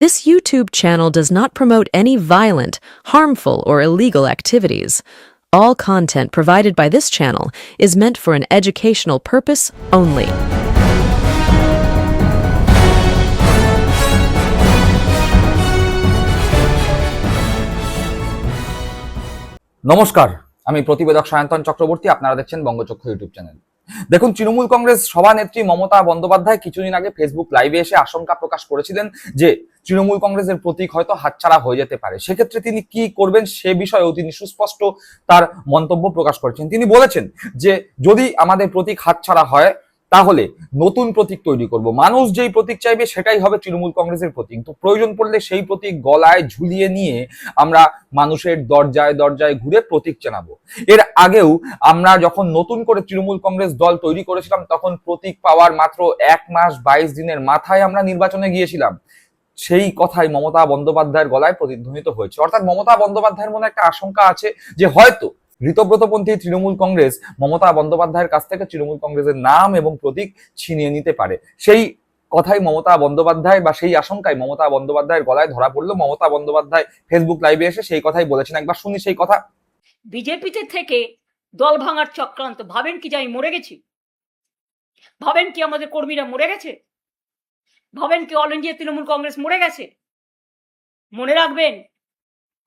This YouTube channel does not promote any violent, harmful, or illegal activities. All content provided by this channel is meant for an educational purpose only. নমস্কার, আমি প্রতিবেদক সায়ন্তন চক্রবর্তী। আপনারা দেখছেন বঙ্গচক্ষু YouTube channel. দেখুন, তৃণমূল কংগ্রেস সভানেত্রী মমতা বন্দ্যোপাধ্যায় কিছুদিন আগে ফেসবুক লাইভে এসে আশঙ্কা প্রকাশ করেছিলেন যে তৃণমূল কংগ্রেসের প্রতীক হয়তো হাতছাড়া হয়ে যেতে পারে। সেক্ষেত্রে তিনি কি করবেন সে বিষয়েও তিনি সুস্পষ্ট তার মন্তব্য প্রকাশ করেছেন। তিনি বলেছেন যে যদি আমাদের প্রতীক হাতছাড়া হয় তাহলে নতুন প্রতীক তৈরি করব। মানুষ যেই প্রতীক চাইবে সেটাই হবে তৃণমূল কংগ্রেসের প্রতীক। তো প্রয়োজন পড়লে সেই প্রতীক গলায় ঝুলিয়ে নিয়ে আমরা মানুষের দরজায় দরজায় ঘুরে প্রতীক জানাবো। এর আগেও আমরা যখন নতুন করে তৃণমূল কংগ্রেস দল তৈরি করেছিলাম তখন প্রতীক পাওয়ার মাত্র 1 মাস 22 দিনের মাথায় আমরা নির্বাচনে গিয়েছিলাম। সেই কথাই মমতা বন্দ্যোপাধ্যায়ের গলায় প্রতিধ্বনিত হয়েছে। অর্থাৎ মমতা বন্দ্যোপাধ্যায়ের মনে একটা আশঙ্কা আছে যে হয়তো ঋতব্রতপন্থী তৃণমূল কংগ্রেস মমতা বন্দ্যোপাধ্যায়ের কাছ থেকে তৃণমূল কংগ্রেসের নাম এবং প্রতীক ছিনিয়ে নিতে পারে। সেই কথাই মমতা বন্দ্যোপাধ্যায় বা সেই আশঙ্কায় মমতা বন্দ্যোপাধ্যায়ের গলায় ধরা পড়লো। মমতা বন্দ্যোপাধ্যায় ফেসবুক লাইভে এসে সেই কথাই বলেছেন। একবার শুনি সেই কথা। বিজেপিতে থেকে দল ভাঙার চক্রান্ত। ভাবেন কি যে আমি মরে গেছি? ভাবেন কি আমাদের কর্মীরা মরে গেছে? ভাবেন কি অল ইন্ডিয়া তৃণমূল কংগ্রেস মরে গেছে? মনে রাখবেন,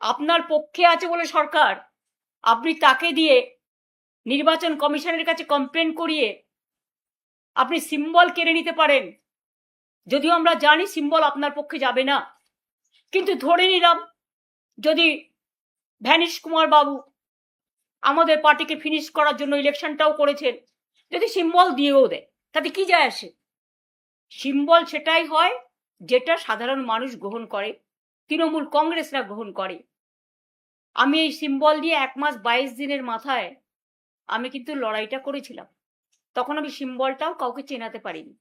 আপনার পক্ষে আছে বলে সরকার, আপনি তাকে দিয়ে নির্বাচন কমিশনের কাছে কমপ্লেন করিয়ে আপনি সিম্বল কেড়ে নিতে পারেন। যদিও আমরা জানি সিম্বল আপনার পক্ষে যাবে না, কিন্তু ধরে নিলাম যদি ভ্যানিশ কুমার বাবু আমাদের পার্টিকে ফিনিশ করার জন্য ইলেকশনটাও করেছেন, যদি সিম্বল দিয়েও দেয় তাতে কি যায় আসে? সিম্বল সেটাই হয় যেটা সাধারণ মানুষ গ্রহণ করে, তৃণমূল কংগ্রেসরা গ্রহণ করে। আমি এই সিম্বল দিয়ে 1 মাস 22 দিনের মাথায় আমি কিন্তু লড়াইটা করেছিলাম। তখন আমি সিম্বলটাও কাউকে চেনাতে পারিনি।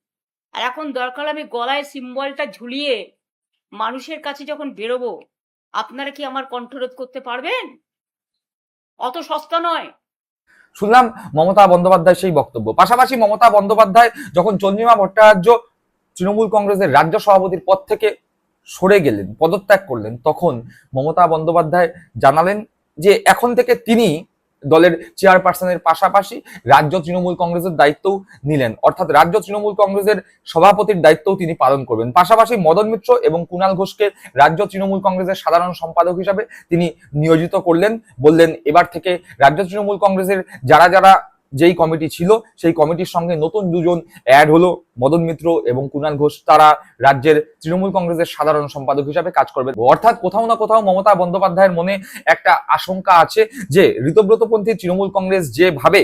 আর এখন দরকার আমি গলায় সিম্বলটা ঝুলিয়ে মানুষের কাছে যখন বেরোবো, আপনারা কি আমার কণ্ঠরোধ করতে পারবেন? অত সস্তা নয়। শুনলাম মমতা বন্দ্যোপাধ্যায় সেই বক্তব্য। পাশাপাশি মমতা বন্দ্যোপাধ্যায় যখন চন্দ্রিমা ভট্টাচার্য তৃণমূল কংগ্রেসের রাজ্য সভাপতির পদ থেকে সরে গেলেন, পদত্যাগ করলেন, তখন মমতা বন্দ্যোপাধ্যায় জানালেন যে এখন থেকে তিনি দলের চেয়ারপারসনের পাশাপাশি রাজ্য তৃণমূল কংগ্রেসের দায়িত্বও নিলেন। অর্থাৎ রাজ্য তৃণমূল কংগ্রেসের সভাপতির দায়িত্বও তিনি পালন করবেন। পাশাপাশি মদন মিত্র এবং কুণাল ঘোষকে রাজ্য তৃণমূল কংগ্রেসের সাধারণ সম্পাদক হিসাবে তিনি নিয়োজিত করলেন। বললেন এবার থেকে রাজ্য তৃণমূল কংগ্রেসের যারা যারা যেই কমিটি ছিল সেই কমিটির সঙ্গে নতুন দুজন অ্যাড হলো, মদন মিত্র এবং কুণাল ঘোষ। তারা রাজ্যের তৃণমূল কংগ্রেসের সাধারণ সম্পাদক হিসাবে কাজ করবে। অর্থাৎ কোথাও না কোথাও মমতা বন্দ্যোপাধ্যায়ের মনে একটা আশঙ্কা আছে যে ঋতব্রতপন্থী তৃণমূল কংগ্রেস যেভাবে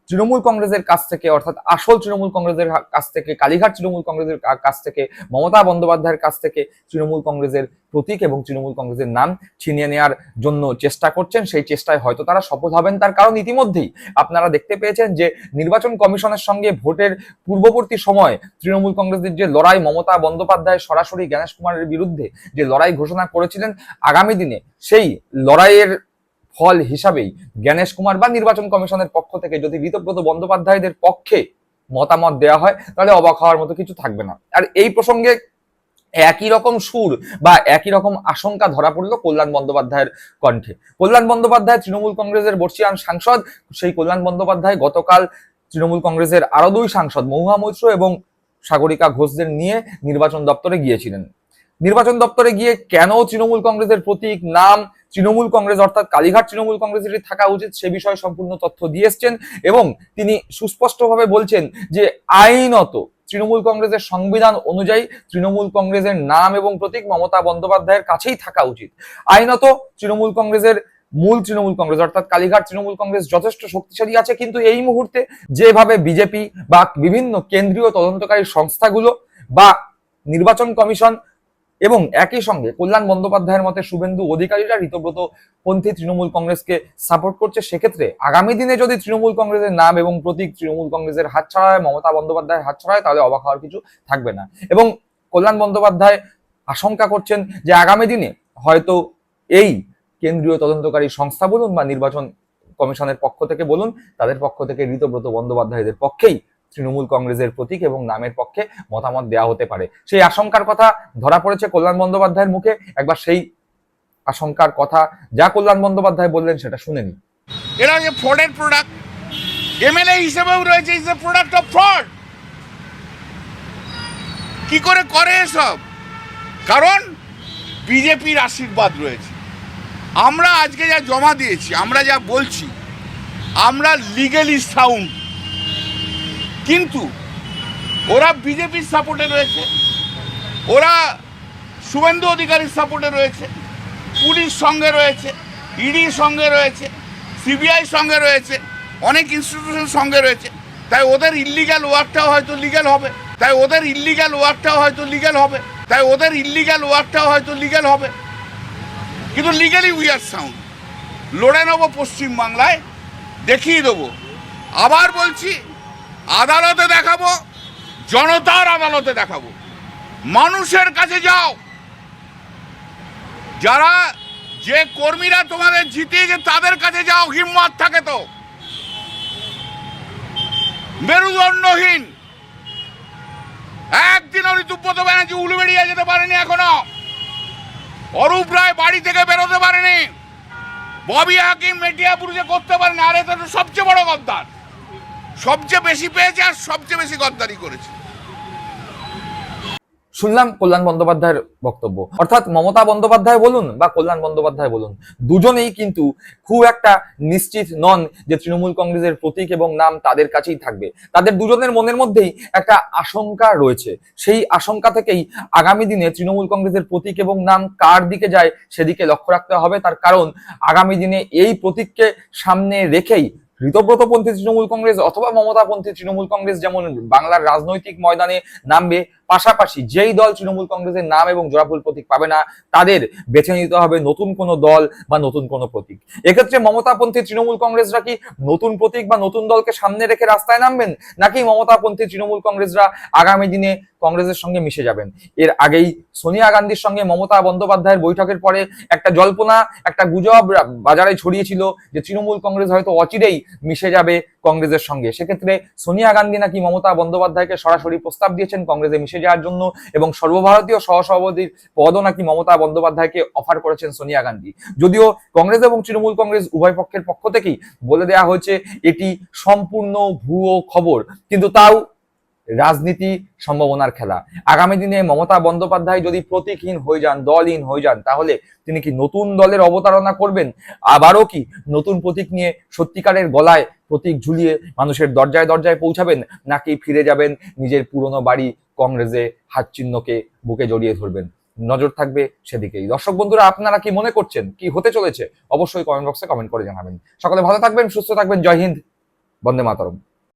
তৃণমূল কংগ্রেসের কাছ থেকে, অর্থাৎ আসল তৃণমূল কংগ্রেসের কাছ থেকে, কালীঘাট তৃণমূল কংগ্রেসের কাছ থেকে, মমতা বন্দ্যোপাধ্যায়ের কাছ থেকে তৃণমূল কংগ্রেসের প্রতীক এবং তৃণমূল কংগ্রেসের নাম ছিনিয়ে নেওয়ার জন্য চেষ্টা করছেন। সেই চেষ্টায় হয়তো তারা সফল হবেন। তার কারণ ইতিমধ্যেই আপনারা দেখতে পেয়েছেন যে নির্বাচন কমিশনের সঙ্গে ভোটের পূর্ববর্তী সময় তৃণমূল কংগ্রেসের যে লড়াই, মমতা বন্দ্যোপাধ্যায় সরাসরি গণেশ কুমারের বিরুদ্ধে যে লড়াই ঘোষণা করেছিলেন, আগামী দিনে সেই লড়াইয়ের ফল হিসাবেই গণেশ কুমার বা নির্বাচন কমিশনের পক্ষ থেকে যদি ঋতব্রত বন্দ্যোপাধ্যায়দের পক্ষে মতামত দেওয়া হয় তাহলে অবাক হওয়ার মতো কিছু থাকবে না। আর এই প্রসঙ্গে একই রকম সুর বা একই রকম আশঙ্কা ধরা পড়লো কল্যাণ বন্দ্যোপাধ্যায়ের কণ্ঠে। কল্যাণ বন্দ্যোপাধ্যায় তৃণমূল কংগ্রেসের বর্ষিয়ান সাংসদ। সেই কল্যাণ বন্দ্যোপাধ্যায় গতকাল তৃণমূল কংগ্রেসের আরো 2 সাংসদ মহুয়া মৈত্র এবং সাগরিকা ঘোষদের নিয়ে নির্বাচন দপ্তরে গিয়েছিলেন। নির্বাচন দপ্তরে গিয়ে কেন তৃণমূল কংগ্রেসের প্রতীক, নাম, তৃণমূল কংগ্রেস অর্থাৎ কালীঘাট তৃণমূল কংগ্রেসের থাকা উচিত সে বিষয়ে সম্পূর্ণ তথ্য দিয়ে এসছেন এবং তিনি সুস্পষ্টভাবে বলছেন যে আইনত তৃণমূল কংগ্রেসের সংবিধান অনুযায়ী তৃণমূল কংগ্রেসের নাম এবং প্রতীক মমতা বন্দ্যোপাধ্যায়ের কাছেই থাকা উচিত। আইনত তৃণমূল কংগ্রেসের মূল তৃণমূল কংগ্রেস অর্থাৎ কালীঘাট তৃণমূল কংগ্রেস যথেষ্ট শক্তিশালী আছে, কিন্তু এই মুহূর্তে যেভাবে বিজেপি বা বিভিন্ন কেন্দ্রীয় তদন্তকারী সংস্থাগুলো বা নির্বাচন কমিশন এবং একই সঙ্গে কল্যাণ বন্দ্যোপাধ্যায়ের মতে শুভেন্দু অধিকারীরা ঋতব্রত পন্থী তৃণমূল কংগ্রেসকে সাপোর্ট করছে, সেক্ষেত্রে আগামী দিনে যদি তৃণমূল কংগ্রেসের নাম এবং প্রতীক তৃণমূল কংগ্রেসের হাতছাড়া হয়, মমতা বন্দ্যোপাধ্যায়ের হাতছাড়া হয়, তাহলে অবাক হওয়ার কিছু থাকবে না। এবং কল্যাণ বন্দ্যোপাধ্যায় আশঙ্কা করছেন যে আগামী দিনে হয়তো এই কেন্দ্রীয় তদন্তকারী সংস্থা বলুন বা নির্বাচন কমিশনের পক্ষ থেকে বলুন, তাদের পক্ষ থেকে ঋতব্রত বন্দ্যোপাধ্যায়দের পক্ষেই তৃণমূল কংগ্রেসের প্রতীক এবং নামের পক্ষে মতামত দেওয়া হতে পারে। সেই আশঙ্কার কথা ধরা পড়েছে কল্যাণ বন্দ্যোপাধ্যায়ের মুখে। একবার সেই আশঙ্কার কথা যা কল্যাণ বন্দ্যোপাধ্যায় বললেন সেটা শুনে নিন। এরা যে ফ্রডের প্রোডাক্ট, এমএলএ হিসেবেও রয়েছে, is the product of fraud. কি করে করে এসব? কারণ বিজেপির আশীর্বাদ রয়েছে। আমরা আজকে যা জমা দিয়েছি, আমরা যা বলছি, আমরা লিগ্যালি সাউন্ড, কিন্তু ওরা বিজেপির সাপোর্টে রয়েছে, ওরা শুভেন্দু অধিকারীর সাপোর্টে রয়েছে, পুলিশ সঙ্গে রয়েছে, ইডির সঙ্গে রয়েছে, সিবিআই সঙ্গে রয়েছে, অনেক ইনস্টিটিউশন সঙ্গে রয়েছে। তাই ওদের ইল্লিগ্যাল ওয়ার্কটাও হয়তো লিগ্যাল হবে, তাই ওদের ইল্লিগ্যাল ওয়ার্কটাও হয়তো লিগ্যাল হবে, তাই ওদের ইল্লিগ্যাল ওয়ার্কটাও হয়তো লিগ্যাল হবে। কিন্তু লিগ্যালি উই আর সাউন্ড। লড়ে নেবো পশ্চিমবাংলায়, দেখিয়ে দেবো। আবার বলছি, আদালতে দেখাবো, জনতার আদালতে দেখাবো। মানুষের কাছে যাও। যারা যে কর্মীরা তোমাদের জিতিয়েছে তাদের কাছে যাও, হিম্মত থাকে তো। মেরুদণ্ডহীন একদিন ঋতুব্রত ব্যানার্জি উলুবেড়িয়া যেতে পারেনি, এখনো অরূপ রায় বাড়ি থেকে বেরোতে পারেনি, ববি হাকিম মেটিয়াপুরে করতে পারেনি। আর এটা তো সবচেয়ে বড় গদ্দার, সবচেয়ে বেশি পেয়েছে আর সবচেয়ে বেশি গদ্দারি করেছে। শুনলাম কল্যাণ বন্দ্যোপাধ্যায়ের বক্তব্য। অর্থাৎ মমতা বন্দ্যোপাধ্যায় বলুন বা কল্যাণ বন্দ্যোপাধ্যায় বলুন, দুজনেই কিন্তু খুব একটা নিশ্চিত নন যে তৃণমূল কংগ্রেসের প্রতীক এবং নাম তাদের কাছেই থাকবে। তাদের দুজনের মনের মধ্যেই একটা আশঙ্কা রয়েছে। সেই আশঙ্কা থেকেই আগামী দিনে তৃণমূল কংগ্রেসের প্রতীক এবং নাম কার দিকে যায় সেদিকে লক্ষ্য রাখতে হবে। তার কারণ আগামী দিনে এই প্রতীককে সামনে রেখেই ঋতব্রতপন্থী তৃণমূল কংগ্রেস অথবা মমতাপন্থী তৃণমূল কংগ্রেস যেমন বাংলার রাজনৈতিক ময়দানে নামবে, পাশাপাশি যেই দল তৃণমূল কংগ্রেসের নাম এবং জোড়াফুল প্রতীক পাবে না তাদের বেছে নিতে হবে নতুন কোনো দল বা নতুন কোনো প্রতীক। এক্ষেত্রে মমতাপন্থী তৃণমূল কংগ্রেসরা কি নতুন প্রতীক বা নতুন দলকে সামনে রেখে রাস্তায় নামবেন, নাকি মমতাপন্থী তৃণমূল কংগ্রেসরা আগামী দিনে কংগ্রেসের সঙ্গে মিশে যাবেন? এর আগেই সোনিয়া গান্ধীর সঙ্গে মমতা বন্দ্যোপাধ্যায়ের বৈঠকের পরে একটা জল্পনা, একটা গুজব বাজারে ছড়িয়েছিল যে তৃণমূল কংগ্রেস হয়তো অচিরেই মিশে যাবে কংগ্রেসের সঙ্গে। সেক্ষেত্রে সোনিয়া গান্ধী নাকি মমতা বন্দ্যোপাধ্যায়কে সরাসরি প্রস্তাব দিয়েছেন কংগ্রেসে মিশে যাওয়ার জন্য, এবং সর্বভারতীয় সহসভাপতির পদও নাকি মমতা বন্দ্যোপাধ্যায়কে অফার করেছেন সোনিয়া গান্ধী। যদিও কংগ্রেস এবং তৃণমূল কংগ্রেস উভয় পক্ষের পক্ষ থেকেই বলে দেওয়া হয়েছে এটি সম্পূর্ণ ভুয়ো খবর, কিন্তু তাও রাজনীতি সম্ভাবনার খেলা। আগামী দিনে মমতা বন্দ্যোপাধ্যায় যদি প্রতীকহীন হয়ে যান, দলহীন হয়ে যান, তাহলে তিনি কি নতুন দলের অবতারণা করবেন? আবারও কি নতুন প্রতীক নিয়ে সত্যিকারের গলায় প্রতীক ঝুলিয়ে মানুষের দরজায় দরজায় পৌঁছাবেন, নাকি ফিরে যাবেন নিজের পুরনো বাড়ি কংগ্রেসে হাত চিহ্নকে বুকে জড়িয়ে ধরবেন? নজর থাকবে সেদিকেই। দর্শক বন্ধুরা, আপনারা কি মনে করছেন কি হতে চলেছে? অবশ্যই কমেন্ট বক্সে কমেন্ট করে জানাবেন। সকলে ভালো থাকবেন, সুস্থ থাকবেন। জয় হিন্দ, বন্দে মাতরম।